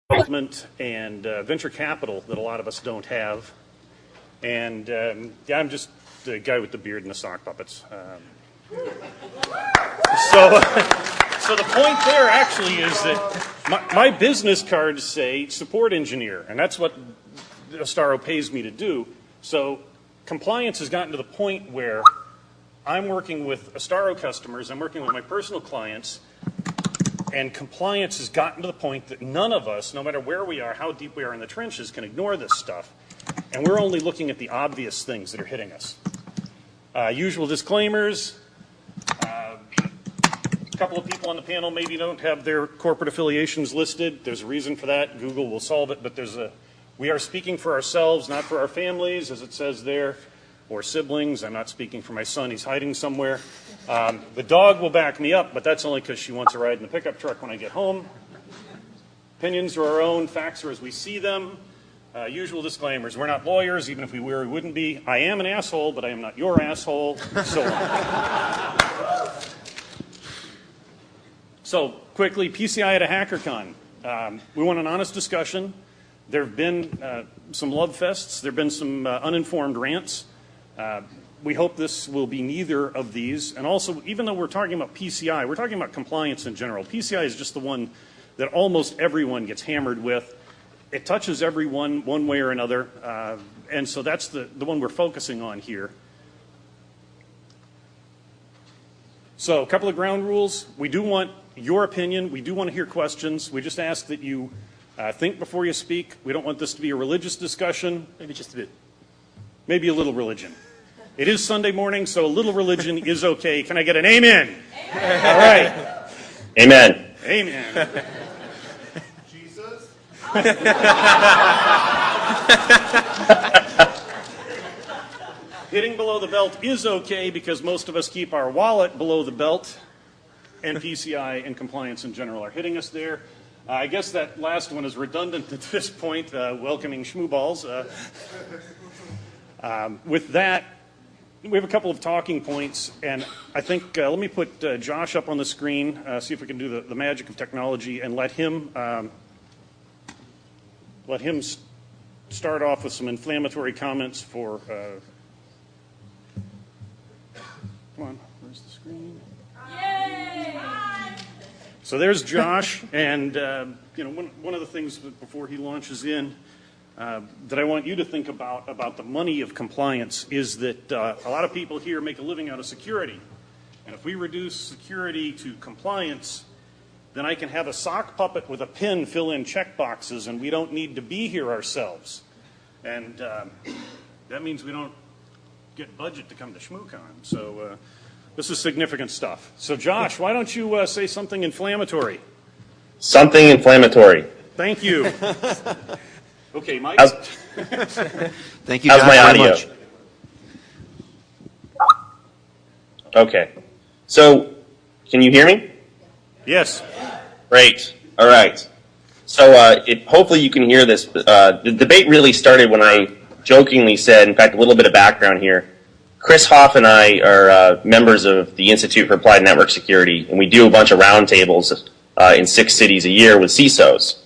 development and venture capital that a lot of us don't have. And yeah, I'm just the guy with the beard and the sock puppets. So the point there actually is that my business cards say support engineer, and that's what Astaro pays me to do. So compliance has gotten to the point where I'm working with Astaro customers, I'm working with my personal clients, and compliance has gotten to the point that none of us, no matter where we are, how deep we are in the trenches, can ignore this stuff. And we're only looking at the obvious things that are hitting us. Usual disclaimers. A couple of people on the panel maybe don't have their corporate affiliations listed. There's a reason for that. Google will solve it, but we are speaking for ourselves, not for our families, as it says there, or siblings. I'm not speaking for my son. He's hiding somewhere. The dog will back me up, but that's only because she wants a ride in the pickup truck when I get home. Opinions are our own. Facts are as we see them. Usual disclaimers. We're not lawyers, even if we were, we wouldn't be. I am an asshole, but I am not your asshole. So on. So quickly, PCI at a HackerCon. We want an honest discussion. There have been some love fests. There have been some uninformed rants. We hope this will be neither of these. And also, even though we're talking about PCI, we're talking about compliance in general. PCI is just the one that almost everyone gets hammered with. It touches everyone one way or another. And so that's the one we're focusing on here. So a couple of ground rules. We do want your opinion. We do want to hear questions. We just ask that you think before you speak. We don't want this to be a religious discussion. Maybe just a bit. Maybe a little religion. It is Sunday morning, so a little religion is okay. Can I get an amen? Amen. All right. Amen. Amen. Jesus? Hitting below the belt is okay because most of us keep our wallet below the belt, and PCI and compliance in general are hitting us there. I guess that last one is redundant at this point, welcoming schmooballs. With that, we have a couple of talking points, and I think let me put Josh up on the screen, see if we can do the magic of technology, and let him start off with some inflammatory comments for. Come on, where's the screen? Yay! So there's Josh, and one of the things before he launches in that I want you to think about the money of compliance is that a lot of people here make a living out of security, and if we reduce security to compliance, then I can have a sock puppet with a pen fill in check boxes, and we don't need to be here ourselves, and that means we don't get budget to come to ShmooCon. So this is significant stuff. So Josh, why don't you say something inflammatory? Something inflammatory. Thank you. Okay, Mike. Thank you. How's Josh, my very audio? much. Okay. So, can you hear me? Yes. Great. All right. So, hopefully you can hear this. The debate really started when I jokingly said, in fact, a little bit of background here. Chris Hoff and I are members of the Institute for Applied Network Security, and we do a bunch of roundtables in 6 cities a year with CISOs.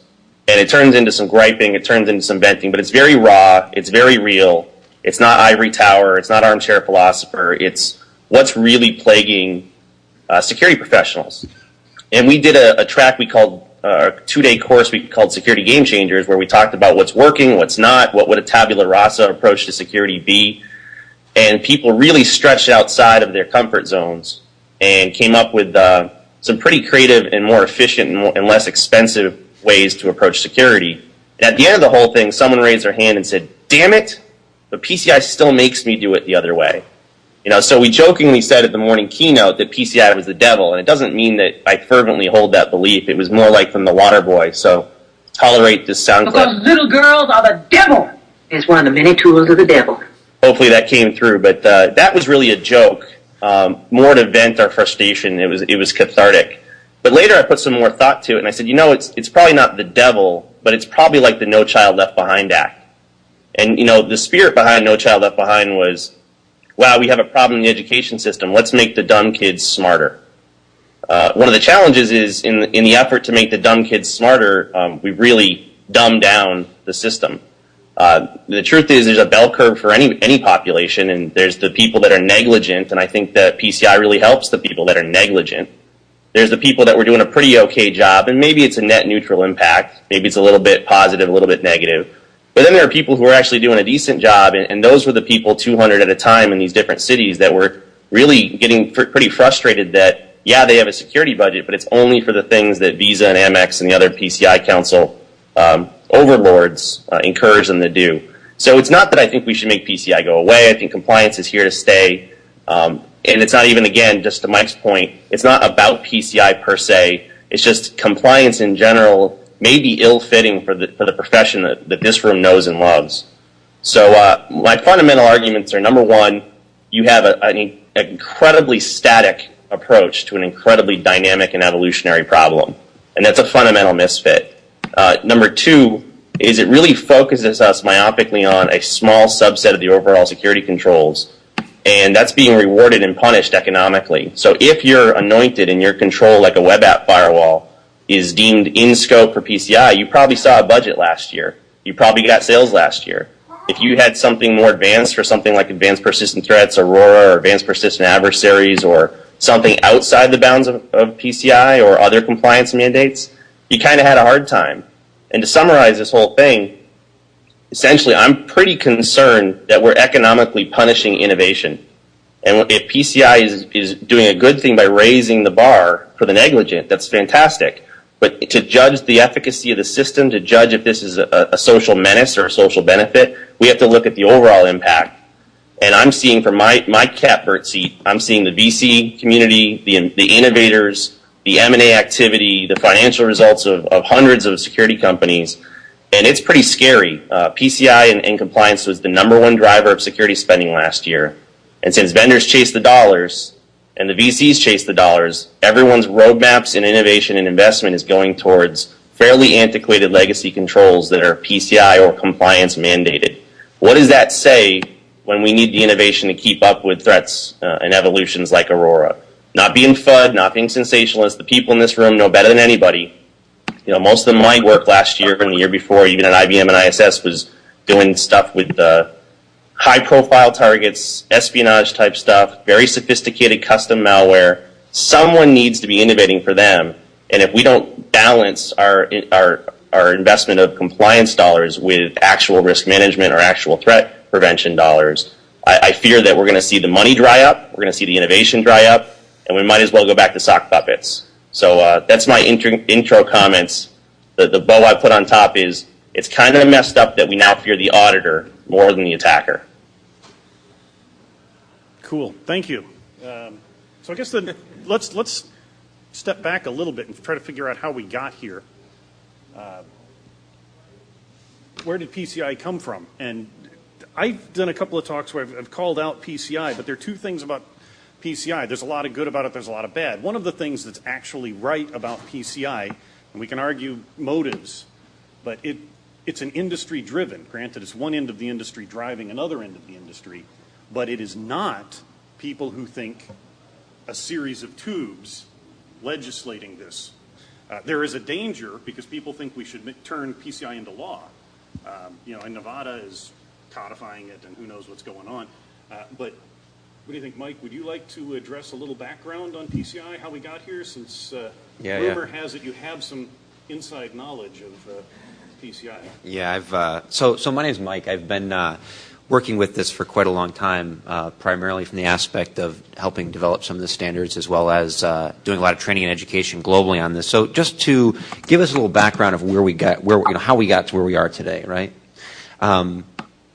And it turns into some griping, it turns into some venting, but it's very raw, it's very real. It's not ivory tower, it's not armchair philosopher, it's what's really plaguing security professionals. And we did a track we called, a 2-day course we called Security Game Changers, where we talked about what's working, what's not, what would a tabula rasa approach to security be. And people really stretched outside of their comfort zones and came up with some pretty creative and more efficient and less expensive ways to approach security. And at the end of the whole thing, someone raised their hand and said, "Damn it, but PCI still makes me do it the other way." So we jokingly said at the morning keynote that PCI was the devil, and it doesn't mean that I fervently hold that belief. It was more like from the Waterboy, so tolerate this sound clip. Because little girls are the devil. It's one of the many tools of the devil. Hopefully that came through, but that was really a joke, more to vent our frustration. It was cathartic. But later I put some more thought to it, and I said, it's probably not the devil, but it's probably like the No Child Left Behind Act. And, the spirit behind No Child Left Behind was, wow, we have a problem in the education system. Let's make the dumb kids smarter. One of the challenges is in the effort to make the dumb kids smarter, we really dumb down the system. The truth is there's a bell curve for any population, and there's the people that are negligent, and I think that PCI really helps the people that are negligent. There's the people that were doing a pretty okay job, and maybe it's a net neutral impact. Maybe it's a little bit positive, a little bit negative. But then there are people who are actually doing a decent job, and those were the people 200 at a time in these different cities that were really getting pretty frustrated that, yeah, they have a security budget, but it's only for the things that Visa and Amex and the other PCI Council overlords encourage them to do. So it's not that I think we should make PCI go away. I think compliance is here to stay. And it's not even, again, just to Mike's point, it's not about PCI per se. It's just compliance in general may be ill-fitting for the profession that this room knows and loves. So my fundamental arguments are, number one, you have an incredibly static approach to an incredibly dynamic and evolutionary problem. And that's a fundamental misfit. Number two is it really focuses us myopically on a small subset of the overall security controls. And that's being rewarded and punished economically. So if you're anointed and your control, like a web app firewall, is deemed in scope for PCI, you probably saw a budget last year. You probably got sales last year. If you had something more advanced for something like advanced persistent threats, Aurora, or advanced persistent adversaries, or something outside the bounds of PCI or other compliance mandates, you kind of had a hard time. And to summarize this whole thing, essentially, I'm pretty concerned that we're economically punishing innovation. And if PCI is doing a good thing by raising the bar for the negligent, that's fantastic. But to judge the efficacy of the system, to judge if this is a social menace or a social benefit, we have to look at the overall impact. And I'm seeing from my catbird seat, I'm seeing the VC community, the innovators, the M&A activity, the financial results of hundreds of security companies. And it's pretty scary. PCI and compliance was the #1 driver of security spending last year. And since vendors chase the dollars and the VCs chase the dollars, everyone's roadmaps and innovation and investment is going towards fairly antiquated legacy controls that are PCI or compliance mandated. What does that say when we need the innovation to keep up with threats and evolutions like Aurora? Not being FUD, not being sensationalist. The people in this room know better than anybody. You know, most of my work last year and the year before, even at IBM and ISS, was doing stuff with high-profile targets, espionage-type stuff, very sophisticated custom malware. Someone needs to be innovating for them, and if we don't balance our investment of compliance dollars with actual risk management or actual threat prevention dollars, I fear that we're going to see the money dry up, we're going to see the innovation dry up, and we might as well go back to sock puppets. So that's my intro comments. The bow I put on top is it's kind of messed up that we now fear the auditor more than the attacker. Cool. Thank you. So I guess then let's step back a little bit and try to figure out how we got here. Where did PCI come from? And I've done a couple of talks where I've called out PCI, but there are two things about PCI. There's a lot of good about it. There's a lot of bad. One of the things that's actually right about PCI, and we can argue motives, but it's an industry driven. Granted, it's one end of the industry driving another end of the industry, but it is not people who think a series of tubes legislating this. There is a danger because people think we should turn PCI into law. And Nevada is codifying it, and who knows what's going on. But what do you think, Mike? Would you like to address a little background on PCI, how we got here, since rumor has it you have some inside knowledge of PCI? Yeah, so my name's Mike. I've been working with this for quite a long time, primarily from the aspect of helping develop some of the standards, as well as doing a lot of training and education globally on this. So just to give us a little background of where we got, how we got to where we are today, right?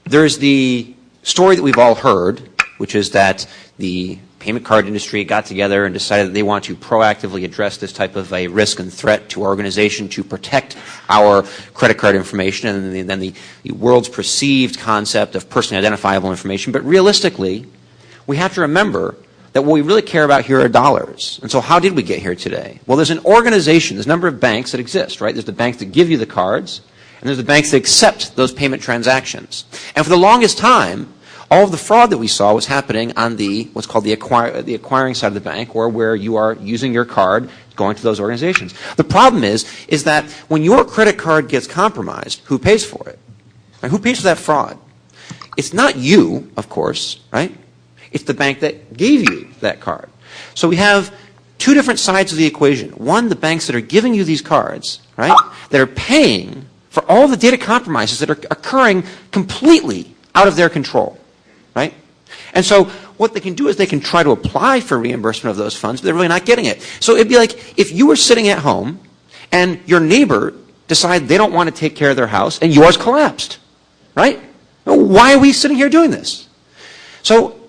There's the story that we've all heard, which is that the payment card industry got together and decided that they want to proactively address this type of a risk and threat to our organization to protect our credit card information, and then the world's perceived concept of personally identifiable information. But realistically, we have to remember that what we really care about here are dollars. And so how did we get here today? Well, there's an organization, there's a number of banks that exist, right? There's the banks that give you the cards, and there's the banks that accept those payment transactions. And for the longest time, all of the fraud that we saw was happening on what's called the acquiring side of the bank, or where you are using your card going to those organizations. The problem is that when your credit card gets compromised, who pays for it? Right? Who pays for that fraud? It's not you, of course, right? It's the bank that gave you that card. So we have two different sides of the equation. One, the banks that are giving you these cards, right, that are paying for all the data compromises that are occurring completely out of their control, right? And so what they can do is they can try to apply for reimbursement of those funds, but they're really not getting it. So it'd be like if you were sitting at home and your neighbor decided they don't want to take care of their house and yours collapsed, right? Why are we sitting here doing this? So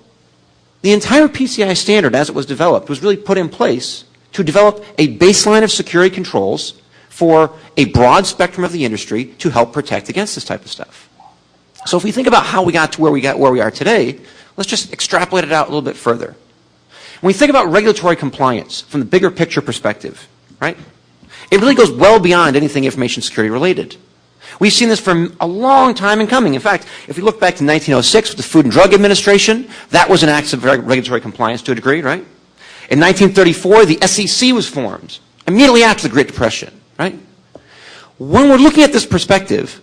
the entire PCI standard as it was developed was really put in place to develop a baseline of security controls for a broad spectrum of the industry to help protect against this type of stuff. So if we think about how we got to where we are today, let's just extrapolate it out a little bit further. When we think about regulatory compliance from the bigger picture perspective, right, it really goes well beyond anything information security related. We've seen this for a long time in coming. In fact, if we look back to 1906 with the Food and Drug Administration, that was an act of regulatory compliance to a degree, right? In 1934, the SEC was formed, immediately after the Great Depression, right? When we're looking at this perspective,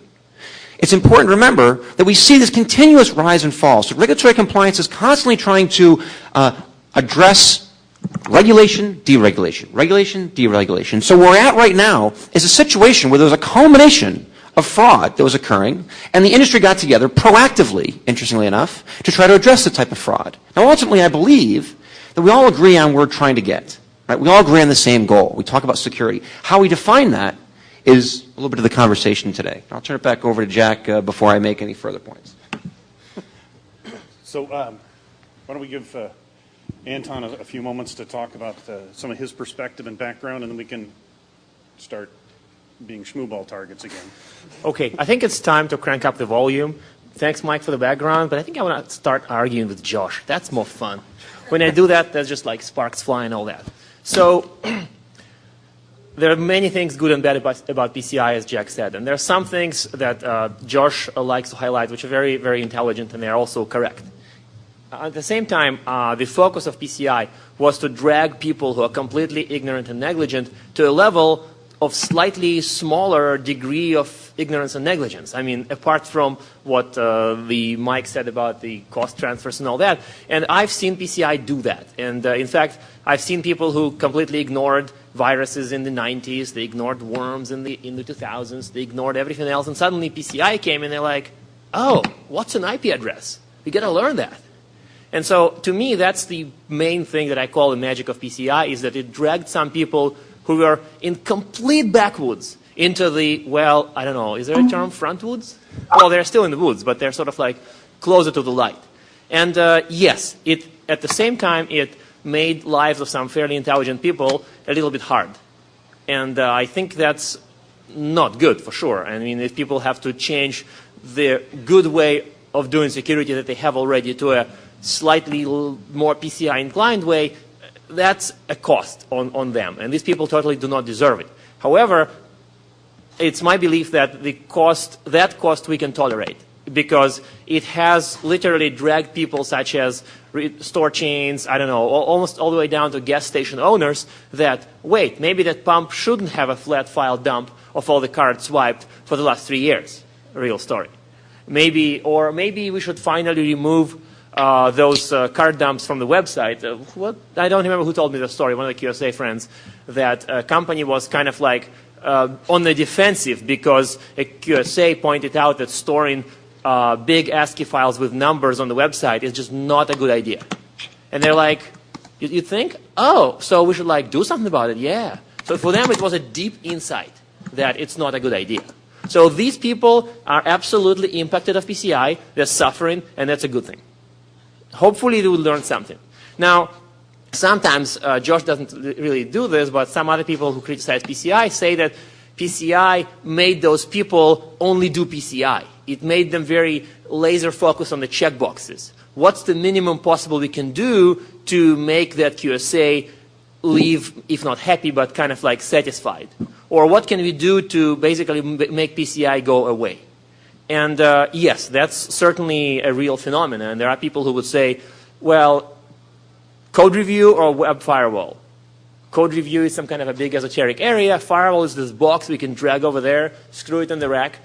it's important to remember that we see this continuous rise and fall. So regulatory compliance is constantly trying to address regulation, deregulation, regulation, deregulation. So where we're at right now is a situation where there's a culmination of fraud that was occurring, and the industry got together proactively, interestingly enough, to try to address the type of fraud. Now, ultimately, I believe that we all agree on where we're trying to get. Right? We all agree on the same goal. We talk about security. How we define that is a little bit of the conversation today. I'll turn it back over to Jack before I make any further points. So why don't we give Anton a few moments to talk about some of his perspective and background, and then we can start being schmooball targets again. Okay, I think it's time to crank up the volume. Thanks, Mike, for the background, but I think I want to start arguing with Josh. That's more fun. When I do that, there's just like sparks flying and all that. So there are many things good and bad about PCI, as Jack said, and there are some things that Josh likes to highlight, which are very, very intelligent, and they're also correct. At the same time, the focus of PCI was to drag people who are completely ignorant and negligent to a level of slightly smaller degree of ignorance and negligence. I mean, apart from what the Mike said about the cost transfers and all that, and I've seen PCI do that. And in fact, I've seen people who completely ignored viruses in the 90s, they ignored worms in the 2000s, they ignored everything else, and suddenly PCI came and they're like, oh, what's an IP address? We got to learn that. And so, to me, that's the main thing that I call the magic of PCI, is that it dragged some people who were in complete backwoods into the, well, I don't know, is there a term, front woods? Well, they're still in the woods, but they're sort of like closer to the light. And yes, at the same time, it made lives of some fairly intelligent people a little bit hard. And I think that's not good, for sure. I mean, if people have to change the good way of doing security that they have already to a slightly more PCI-inclined way, that's a cost on them, and these people totally do not deserve it. However, it's my belief that that cost we can tolerate, because it has literally dragged people such as store chains, I don't know, almost all the way down to gas station owners that, wait, maybe that pump shouldn't have a flat file dump of all the cards swiped for the last 3 years. Real story. Maybe we should finally remove those card dumps from the website. I don't remember who told me the story, one of the QSA friends, that a company was kind of like on the defensive because a QSA pointed out that storing big ASCII files with numbers on the website is just not a good idea. And they're like, you think? Oh, so we should like do something about it? Yeah. So for them it was a deep insight that it's not a good idea. So these people are absolutely impacted of PCI, they're suffering, and that's a good thing. Hopefully they will learn something. Now, sometimes Josh doesn't really do this, but some other people who criticize PCI say that PCI made those people only do PCI. It made them very laser focused on the checkboxes. What's the minimum possible we can do to make that QSA leave, if not happy, but kind of like satisfied? Or what can we do to basically make PCI go away? And yes, that's certainly a real phenomenon. And there are people who would say, well, code review or web firewall? Code review is some kind of a big esoteric area. Firewall is this box we can drag over there, screw it on the rack.